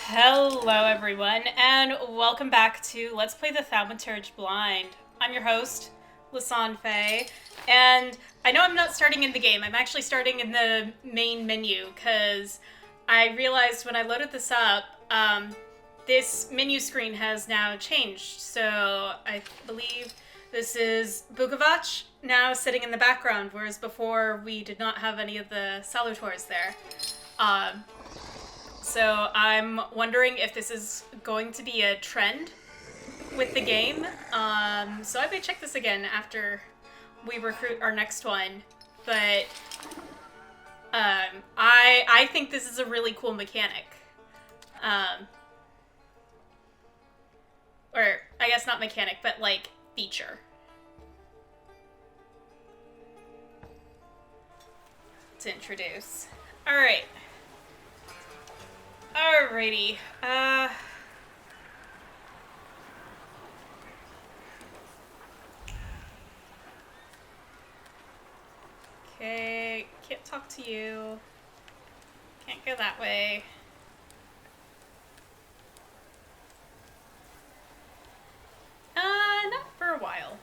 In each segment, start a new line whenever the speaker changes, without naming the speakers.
Hello, everyone, and welcome back to Let's Play the Thaumaturge Blind. I'm your host, Lasan Faye, and I know I'm not starting in the game. I'm actually starting in the main menu, because I realized when I loaded this up, this menu screen has now changed. So I believe this is Bukovac now sitting in the background, whereas before we did not have any of the salutors there. So I'm wondering if this is going to be a trend with the game. So I may check this again after we recruit our next one. But I think this is a really cool mechanic. Or I guess not mechanic, but like feature. To introduce. Alright. Alrighty. Okay, can't talk to you. Can't go that way. Not for a while.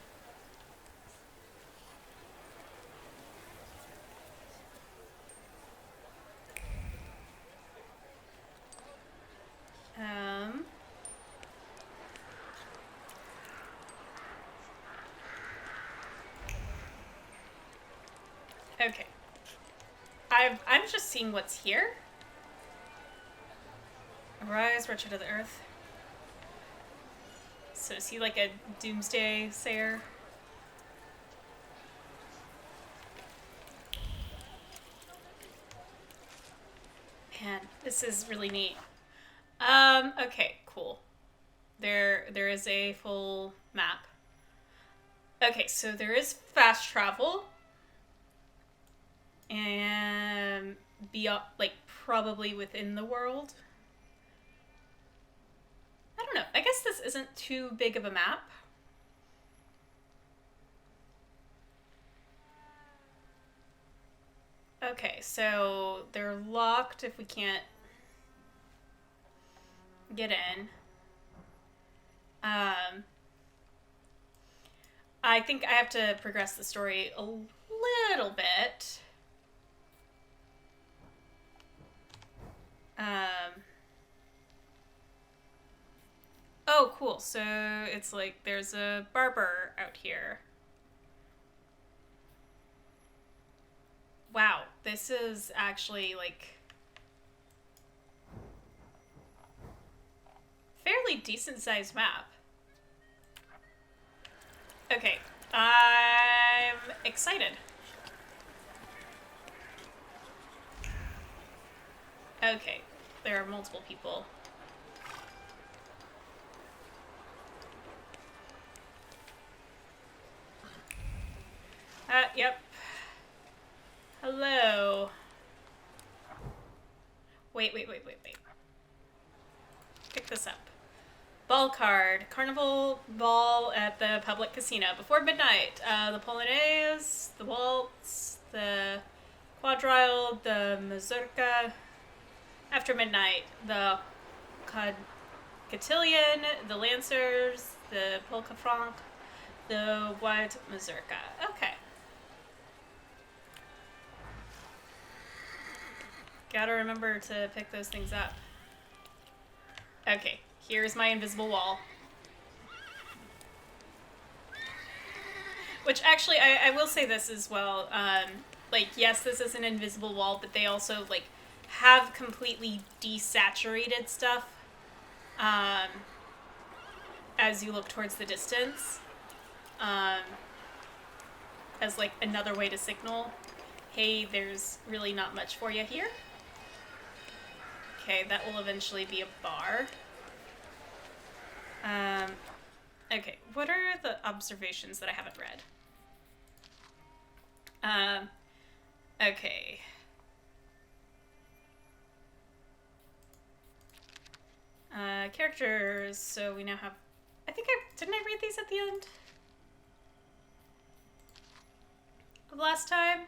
Okay. I'm just seeing what's here. Arise, wretched of the earth. So is he like a doomsday sayer? Man, this is really neat. Okay, cool. There is a full map. Okay, so there is fast travel. And beyond, like, probably within the world. I don't know. I guess this isn't too big of a map. Okay, so they're locked if we can't get in. I think I have to progress the story a little bit. Oh, cool. So it's like there's a barber out here. Wow, this is actually like fairly decent sized map. Okay, I'm excited. Okay, there are multiple people. Yep. Hello. Wait. Pick this up. Ball card. Carnival ball at the public casino. Before midnight, the polonaise, the waltz, the quadrille, the mazurka. After midnight, the cotillion, the lancers, the polka franc, the white mazurka. Okay. Gotta remember to pick those things up. Okay, here's my invisible wall. Which actually, I will say this as well. Like, yes, this is an invisible wall, but they also, like, have completely desaturated stuff as you look towards the distance. As, like, another way to signal, hey, there's really not much for you here. Okay, that will eventually be a bar. Okay, what are the observations that I haven't read? Okay. Characters, so we now have... didn't I read these at the end of last time?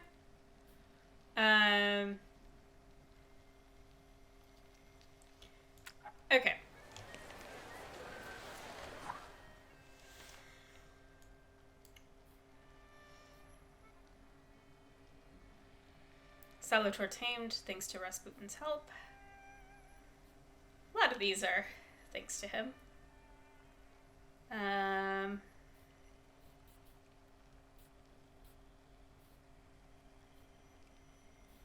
Salutor tamed thanks to Rasputin's help. A lot of these are thanks to him. I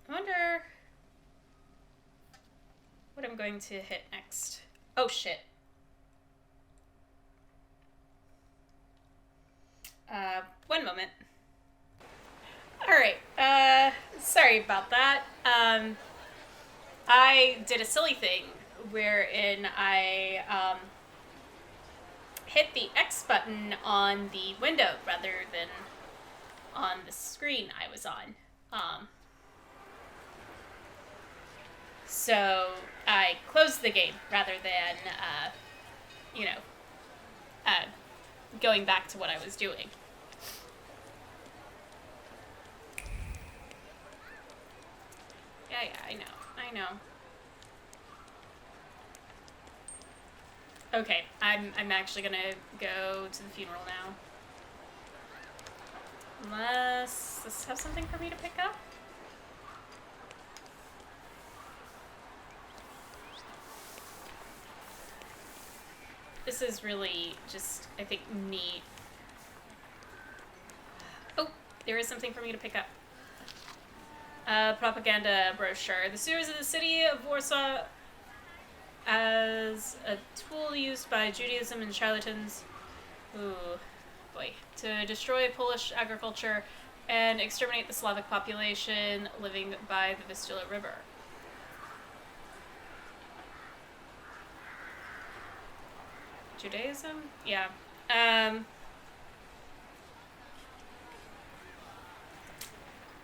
wonder what I'm going to hit next. Oh shit. One moment. Alright, sorry about that. I did a silly thing wherein I, hit the X button on the window rather than on the screen I was on. So I closed the game rather than, going back to what I was doing. Yeah, I know. Okay, I'm actually gonna go to the funeral now. Unless, does this have something for me to pick up? This is really just, I think, neat. Oh, there is something for me to pick up. Propaganda brochure. The sewers of the city of Warsaw as a tool used by Judaism and charlatans, to destroy Polish agriculture and exterminate the Slavic population living by the Vistula River. Judaism? Yeah.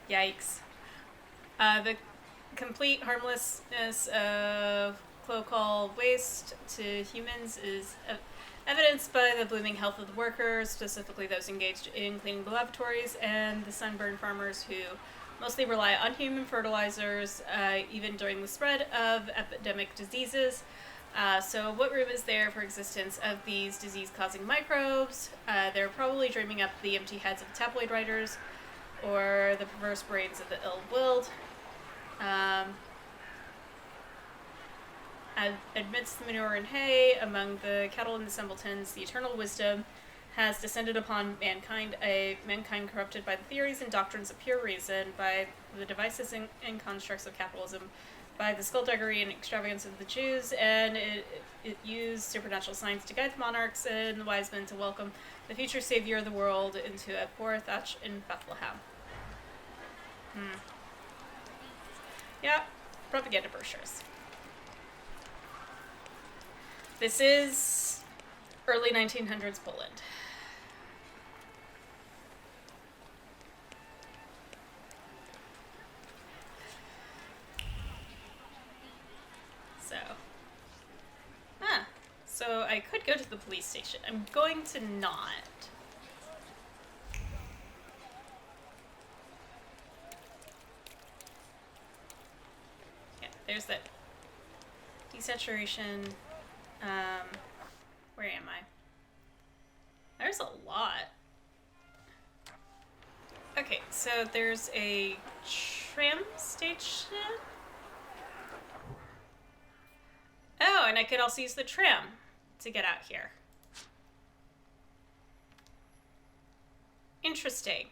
Yikes. The complete harmlessness of cloacal waste to humans is evidenced by the blooming health of the workers, specifically those engaged in cleaning the lavatories, and the sunburned farmers who mostly rely on human fertilizers, even during the spread of epidemic diseases. So what room is there for existence of these disease-causing microbes? They're probably dreaming up the empty heads of tabloid writers or the perverse brains of the ill-willed. Amidst the manure and hay, among the cattle and the simpletons, the eternal wisdom has descended upon mankind, a mankind corrupted by the theories and doctrines of pure reason, by the devices and constructs of capitalism, by the skullduggery and extravagance of the Jews, and it used supernatural science to guide the monarchs and the wise men to welcome the future savior of the world into a poor thatch in Bethlehem. Yeah, propaganda brochures. This is early 1900s Poland. So I could go to the police station. I'm going to not. Yeah, there's that desaturation. Where am I? There's a lot. Okay, so there's a tram station. Oh, and I could also use the tram to get out here. Interesting.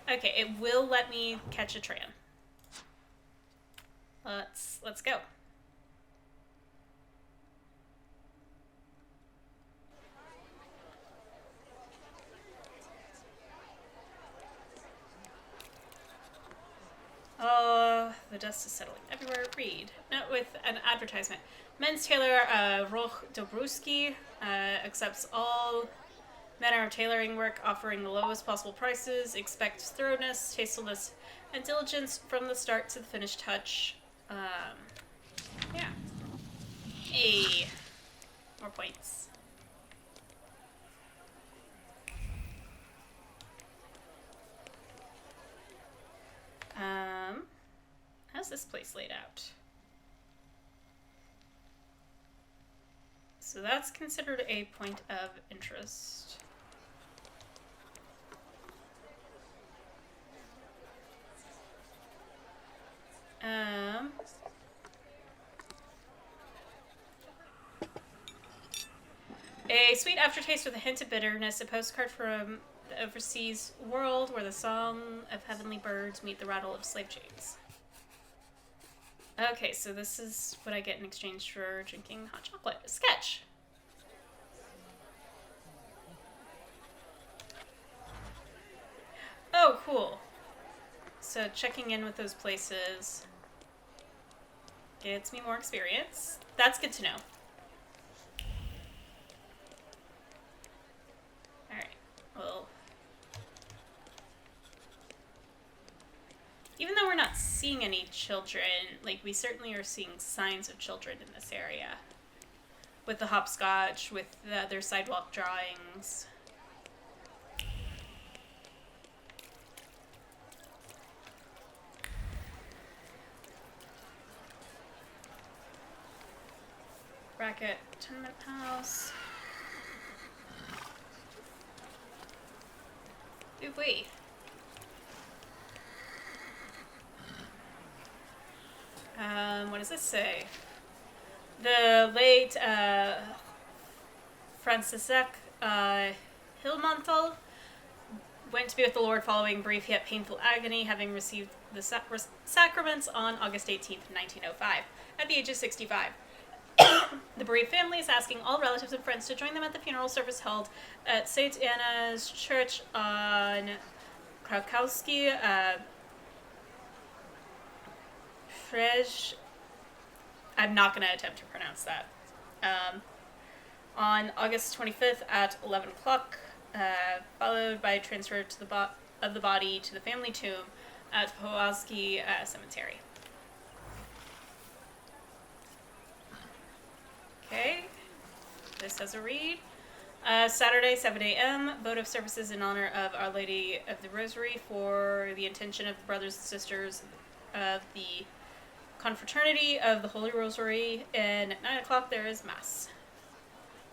Okay, it will let me catch a tram. Let's go. Oh, the dust is settling everywhere. Read. Not with an advertisement. Men's tailor Roch Dobruski accepts all manner of tailoring work, offering the lowest possible prices. Expect thoroughness, tastefulness, and diligence from the start to the finished touch. Yeah. Hey. More points. How's this place laid out? So that's considered a point of interest. sweet aftertaste with a hint of bitterness, a postcard from the overseas world where the song of heavenly birds meet the rattle of slave chains. Okay, so this is what I get in exchange for drinking hot chocolate. A sketch. Oh, cool. So checking in with those places gets me more experience. That's good to know. Alright, well... Even though we're not seeing any children, like, we certainly are seeing signs of children in this area. With the hopscotch, with the other sidewalk drawings. Bracket Tenement House. Ooh, wait. What does this say? The late Francisek Hillmantel went to be with the Lord following brief yet painful agony, having received the sacraments on August 18th, 1905, at the age of 65. The bereaved family is asking all relatives and friends to join them at the funeral service held at St. Anna's Church on Krakowski, Frej. I'm not going to attempt to pronounce that. On August 25th at 11 o'clock, followed by transfer to of the body to the family tomb at Powalski Cemetery. Okay, this has a read. Saturday, 7 a.m., votive services in honor of Our Lady of the Rosary for the intention of the brothers and sisters of the Confraternity of the Holy Rosary, and at 9 o'clock there is Mass,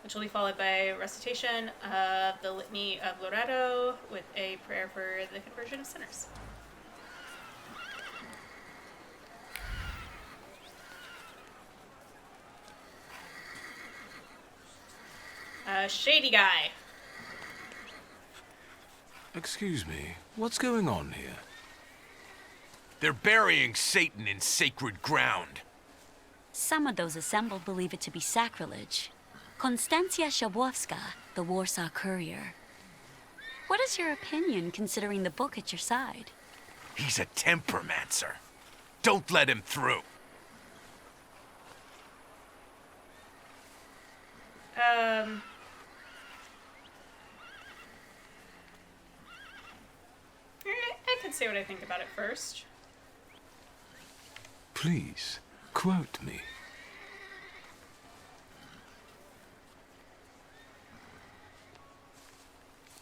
which will be followed by recitation of the Litany of Loretto with a prayer for the conversion of sinners. Shady guy.
Excuse me, what's going on here?
They're burying Satan in sacred ground.
Some of those assembled believe it to be sacrilege. Konstancja Szabłowska, the Warsaw Courier. What is your opinion, considering the book at your side?
He's a tempermancer. Don't let him through.
I can say what I think about it first.
Please, quote me.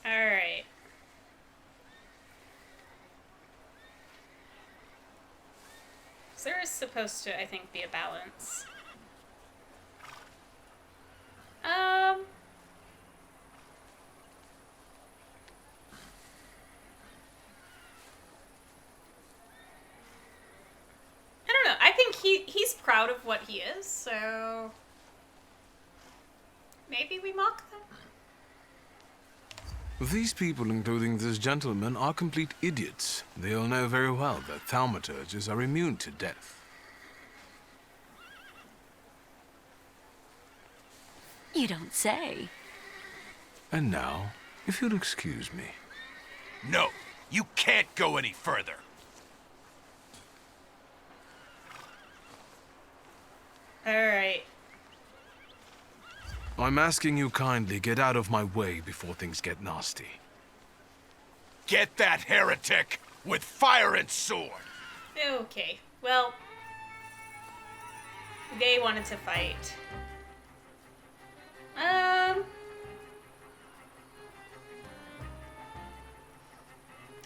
Alright. So there is supposed to, I think, be a balance. I don't know. I think he's proud of what he is, so maybe we mock them.
These people, including this gentleman, are complete idiots. They'll know very well that thaumaturges are immune to death.
You don't say.
And now, if you'll excuse me.
No, you can't go any further.
Alright.
I'm asking you kindly get out of my way before things get nasty.
Get that heretic with fire and sword.
Okay. Well, they wanted to fight.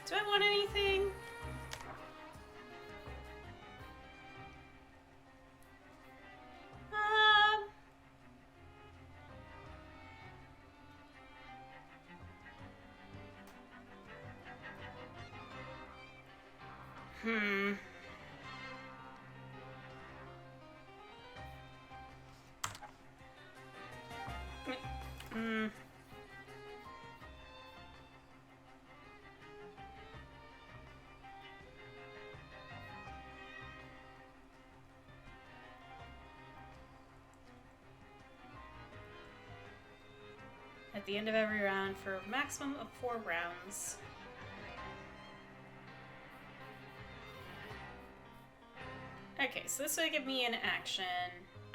Do I want anything? at the end of every round for a maximum of 4 rounds. Okay, so this would give me an action.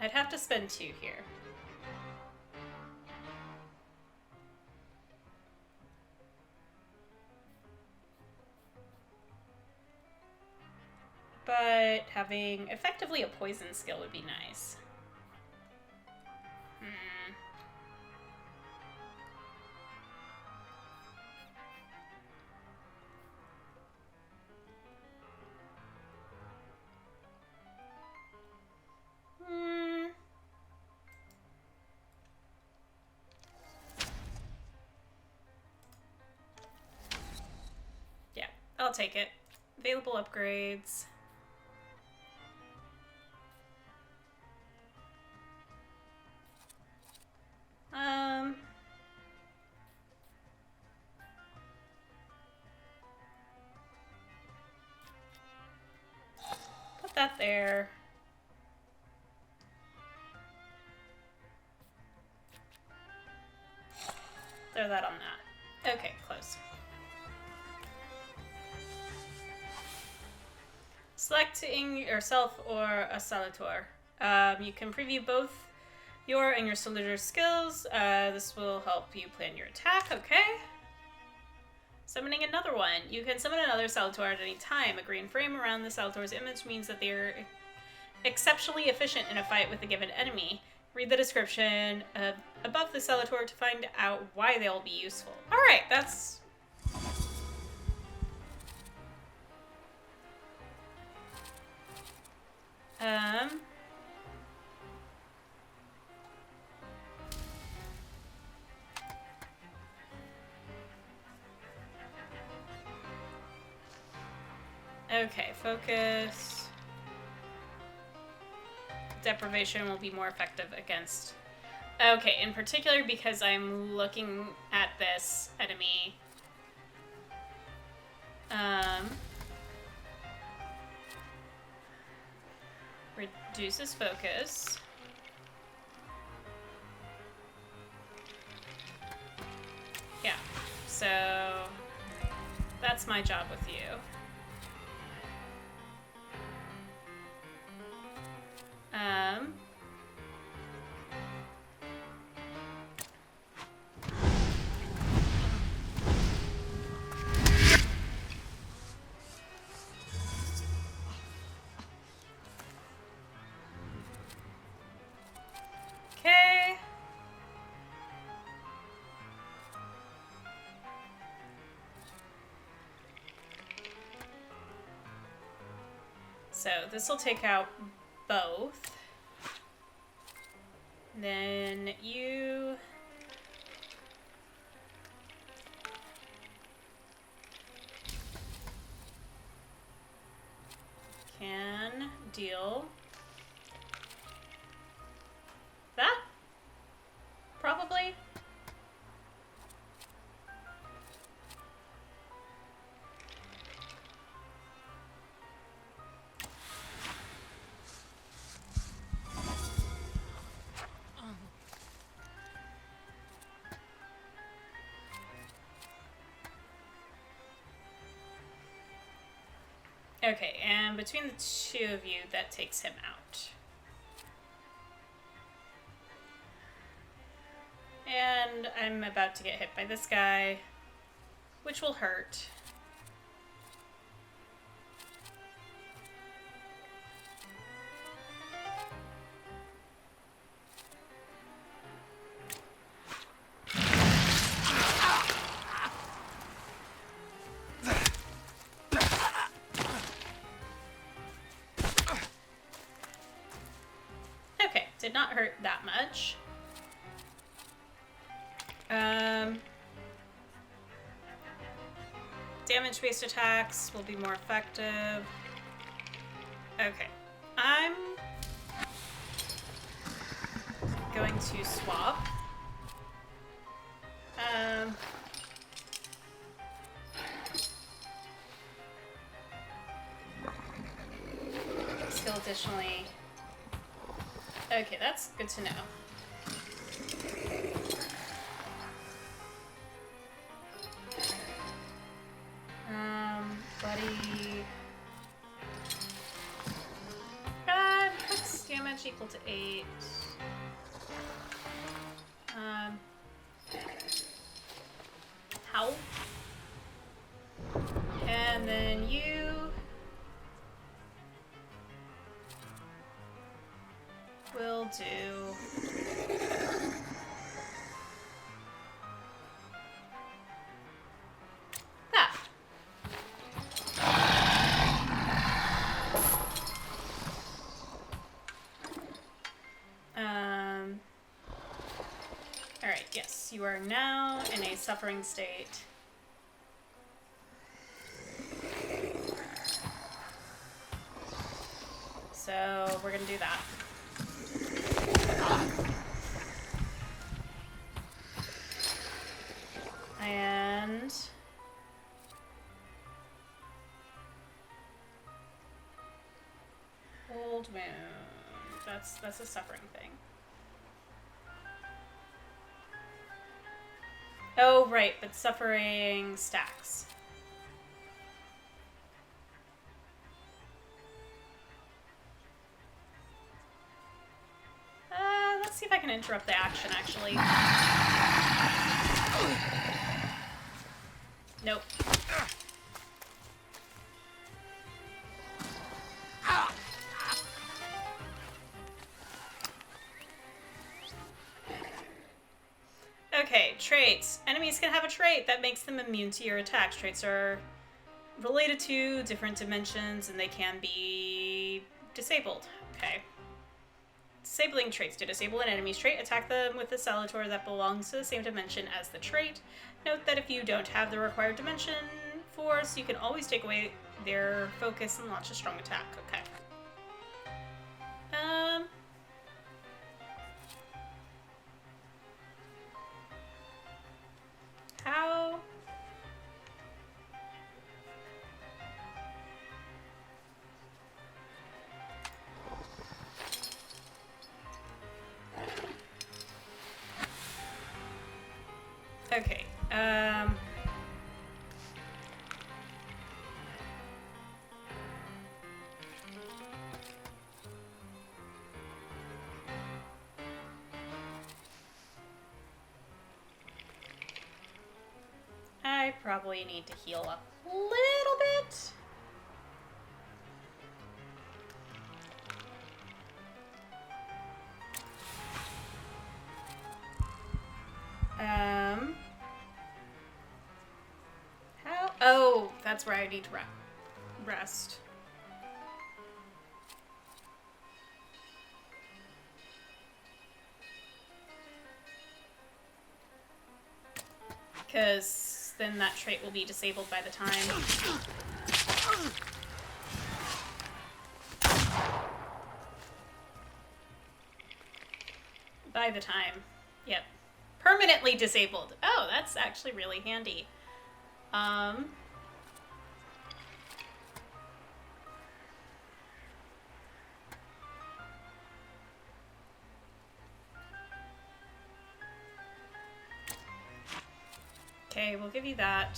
I'd have to spend 2 here. But having effectively a poison skill would be nice. Yeah, I'll take it. Available upgrades. Put that there. Throw that on that. Okay, close. Selecting yourself or a Thaumaturge. You can preview both your and your soldier's skills. This will help you plan your attack, okay? Summoning another one. You can summon another Thaumaturge at any time. A green frame around the Thaumaturge's image means that they are exceptionally efficient in a fight with a given enemy. Read the description above the Thaumaturge to find out why they'll be useful. Alright, that's... Okay, focus. Deprivation will be more effective against... Okay, in particular because I'm looking at this enemy. Reduces focus. Yeah, so that's my job with you. Okay. So this will take out both. Then you can deal that, probably. Okay, and between the two of you, that takes him out. And I'm about to get hit by this guy, which will hurt. Okay, did not hurt that much. Damage-based attacks will be more effective. Okay, I'm going to swap. Skill additionally. Okay, that's good to know. damage equal to 8. How? And then you will do that. Alright, yes, you are now in a suffering state. So we're gonna do that. And old wound. That's a suffering thing. Oh right, but suffering stacks. Let's see if I can interrupt the action, actually. Nope. Okay, traits. Enemies can have a trait that makes them immune to your attacks. Traits are related to different dimensions and they can be disabled. Okay. Disabling traits. To disable an enemy's trait, attack them with the Salator that belongs to the same dimension as the trait. Note that if you don't have the required dimension force, you can always take away their focus and launch a strong attack. Okay. How? Okay, I probably need to heal up a little bit. How? Oh, that's where I need to rest. Because then that trait will be disabled by the time. Yep. Permanently disabled. Oh, that's actually really handy. Okay, we'll give you that.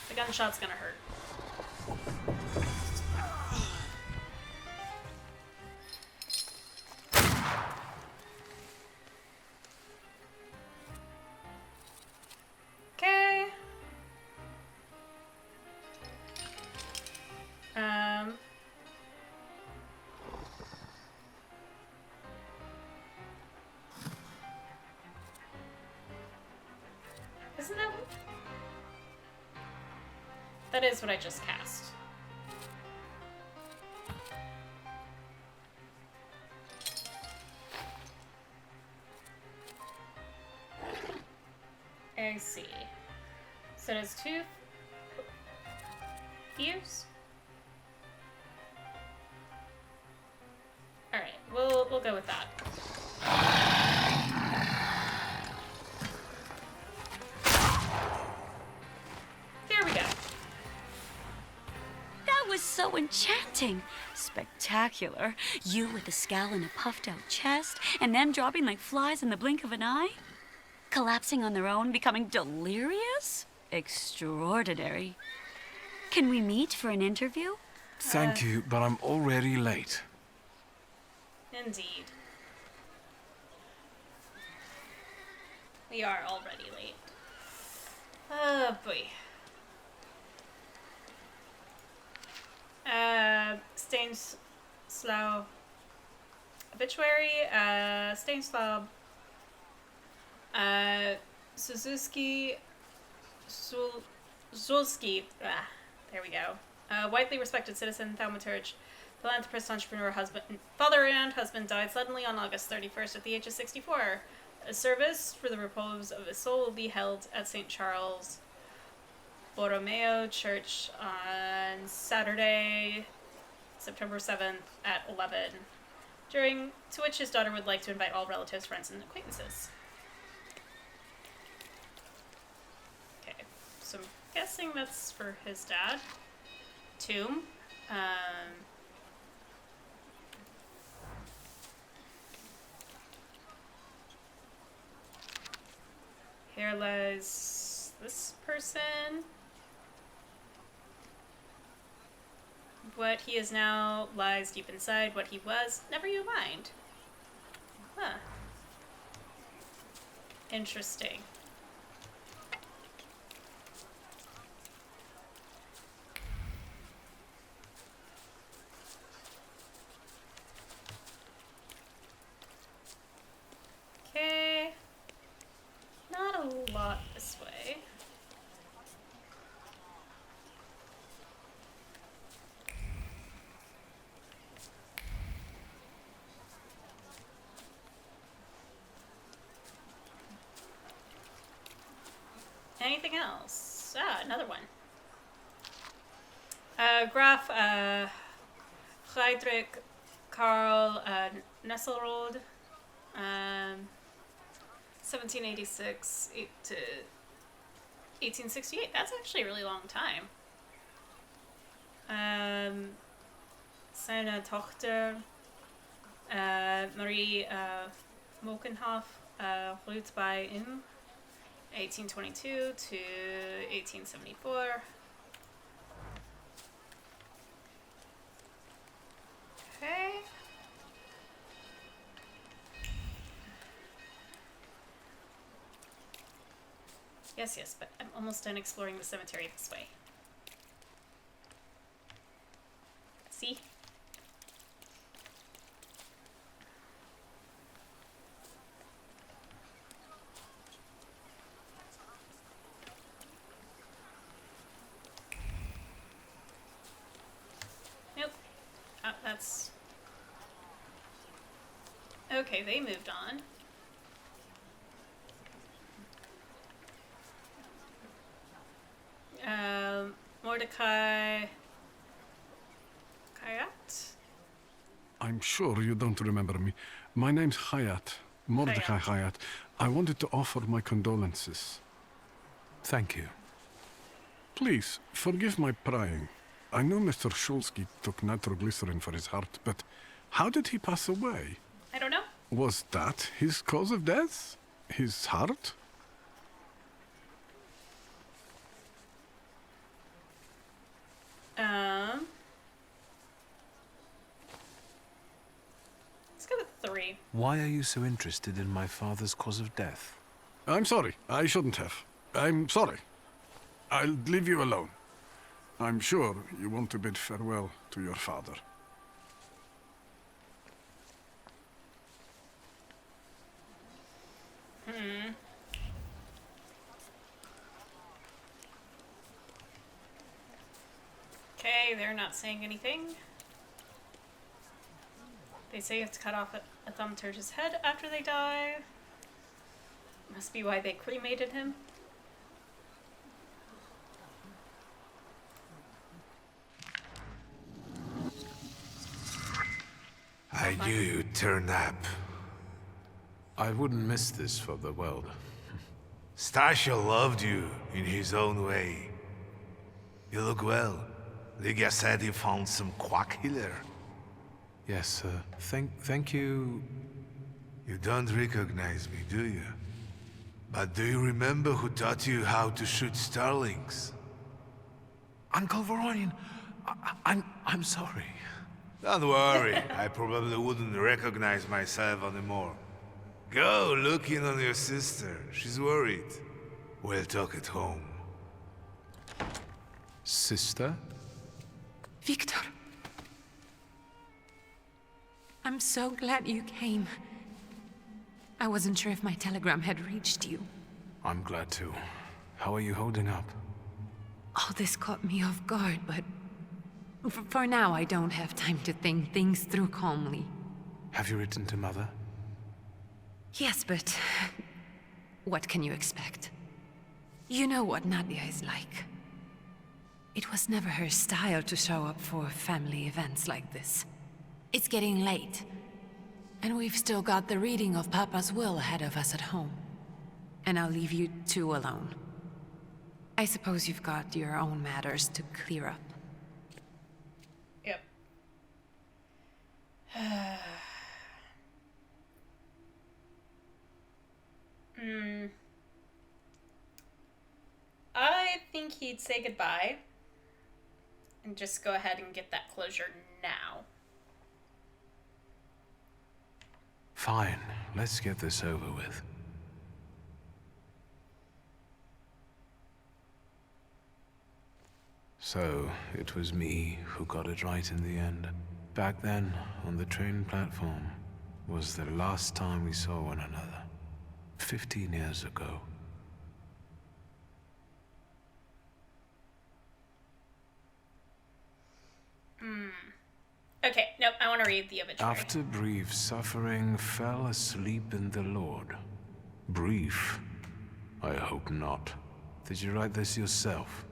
The gunshot's gonna hurt. Okay. Isn't that... That is what I just cast. I see. So there's 2 views? Alright, we'll go with that. There we go.
That was So enchanting. Spectacular. You with a scowl and a puffed out chest, and them dropping like flies in the blink of an eye? Collapsing on their own, becoming delirious? Extraordinary. Can we meet for an interview?
Thank you, but I'm already late.
Indeed. We are already late. Oh boy. Stanislaw obituary. Stanislaw Suzuki Zulski. There we go. Widely respected citizen, thaumaturge, philanthropist, entrepreneur, father and husband died suddenly on August 31st at the age of 64. A service for the repose of his soul will be held at St. Charles Borromeo Church on Saturday, September 7th at 11, to which his daughter would like to invite all relatives, friends, and acquaintances. Okay, so I'm guessing that's for his dad. Tomb. Here lies this person. What he is now lies deep inside what he was. Never you mind. Huh. Interesting. Okay. Not a lot this way. Anything else? Ah, another one. Graf Friedrich Karl Nesselrode, 1786 to 1868. That's actually a really long time. Seine Tochter Marie Mokenhoff ruht bei ihm 1822 to 1874. Okay. Yes, but I'm almost done exploring the cemetery this way. See? Nope. Oh, that's... Okay, they moved on. Mordecai Kayat?
I'm sure you don't remember me. My name's Hayat, Mordecai Hayat. I wanted to offer my condolences.
Thank you.
Please, forgive my prying. I know Mr. Shulsky took nitroglycerin for his heart, but how did he pass away?
I don't know.
Was that his cause of death? His heart?
Let's go with 3.
Why are you so interested in my father's cause of death?
I'm sorry. I shouldn't have. I'm sorry. I'll leave you alone. I'm sure you want to bid farewell to your father.
Okay, they're not saying anything. They say you have to cut off a Thaumaturge's head after they die. Must be why they cremated him.
I knew you'd turn up.
I wouldn't miss this for the world.
Stasha loved you in his own way. You look well. Liga said he found some quack healer.
Yes, sir. Thank you.
You don't recognize me, do you? But do you remember who taught you how to shoot starlings?
Uncle Voronian, I'm sorry.
Don't worry, I probably wouldn't recognize myself anymore. Go look in on your sister. She's worried. We'll talk at home.
Sister?
Wiktor. I'm so glad you came. I wasn't sure if my telegram had reached you.
I'm glad to. How are you holding up?
All this caught me off guard, but... For now, I don't have time to think things through calmly.
Have you written to Mother?
Yes, but... what can you expect? You know what Nadia is like. It was never her style to show up for family events like this. It's getting late. And we've still got the reading of Papa's will ahead of us at home. And I'll leave you two alone. I suppose you've got your own matters to clear up.
Yep. I think he'd say goodbye and just go ahead and get that closure now.
Fine, let's get this over with. So, it was me who got it right in the end. Back then, on the train platform, was the last time we saw one another. 15 years ago.
Okay, nope, I want to read the obituary.
After brief suffering, fell asleep in the Lord. Brief? I hope not. Did you write this yourself?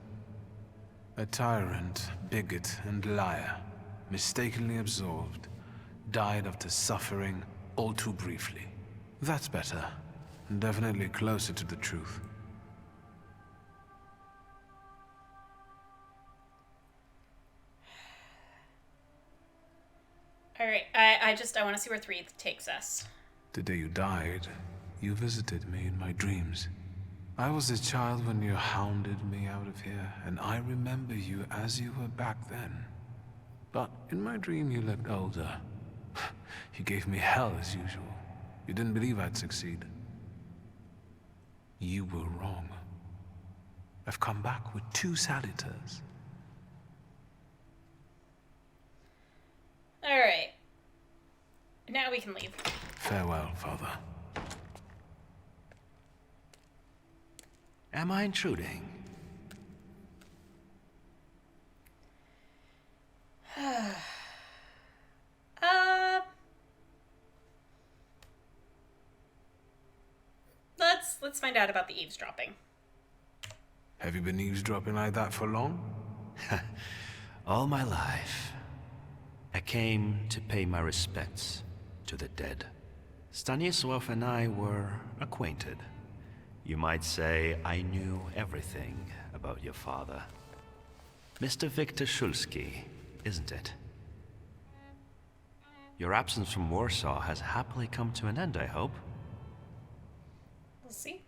A tyrant, bigot, and liar, mistakenly absolved, died after suffering all too briefly. That's better. Definitely closer to the truth.
Alright, I want to see where 3 takes us.
The day you died, you visited me in my dreams. I was a child when you hounded me out of here, and I remember you as you were back then. But in my dream you looked older. You gave me hell as usual. You didn't believe I'd succeed. You were wrong. I've come back with 2 salutors.
Alright. Now we can leave.
Farewell, Father.
Am I intruding?
Let's find out about the eavesdropping.
Have you been eavesdropping like that for long?
All my life. I came to pay my respects to the dead. Stanisław and I were acquainted. You might say I knew everything about your father. Mr. Wiktor Szulski, isn't it? Your absence from Warsaw has happily come to an end, I hope.
We'll see.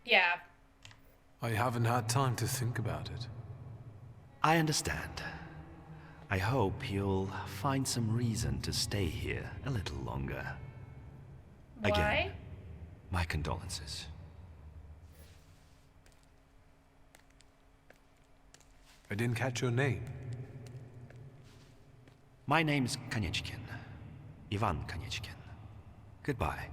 Yeah.
I haven't had time to think about it.
I understand. I hope you'll find some reason to stay here a little longer.
Why?
Again, my condolences.
I didn't catch your name.
My name's Konieczkin. Ivan Konieczkin. Goodbye.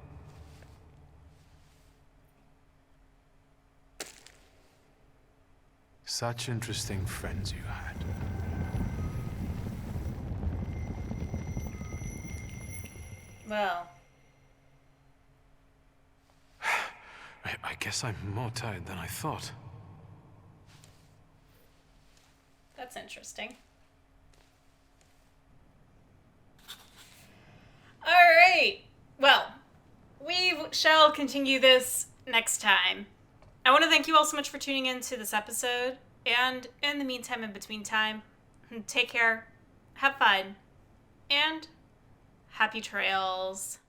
Such interesting friends you had.
Well.
I guess I'm more tired than I thought.
That's interesting. Alright. Well, we've will continue this next time. I want to thank you all so much for tuning in to this episode. And in the meantime, in between time, take care, have fun, and happy trails.